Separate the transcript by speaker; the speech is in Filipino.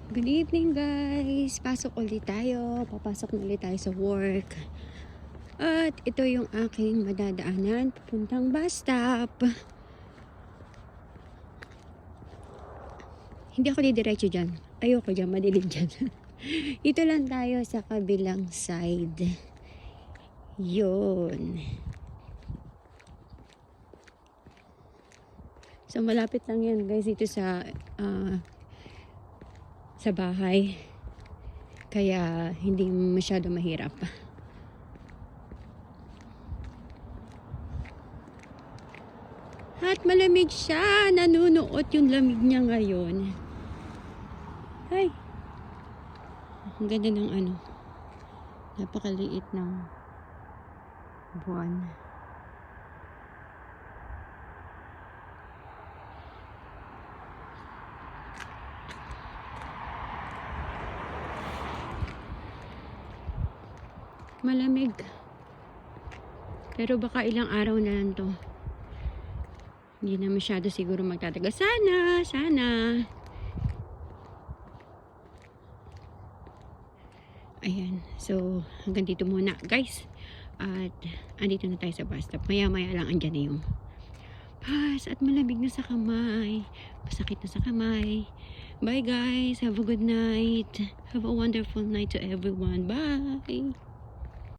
Speaker 1: Good evening guys! Pasok ulit tayo. Papasok na ulit tayo sa work. At ito yung aking madadaanan papuntang bus stop. Hindi ako didiretso dyan. Ayoko dyan, madilim dyan. Ito lang tayo sa kabilang side. Yun. So malapit lang yan guys dito sa bahay. Kaya hindi masyado mahirap. At malamig siya. Nanunuot yung lamig niya ngayon. Ay. Ang ganda ng ano. Napakaliit ng buwan. Malamig. Pero baka ilang araw na lang to. Hindi na masyado siguro magtatagal. Sana. Ayan. So, hanggang dito muna guys. At andito na tayo sa bus stop. Maya lang andyan na yung bus. At malamig na sa kamay. Masakit na sa kamay. Bye guys. Have a good night. Have a wonderful night to everyone. Bye.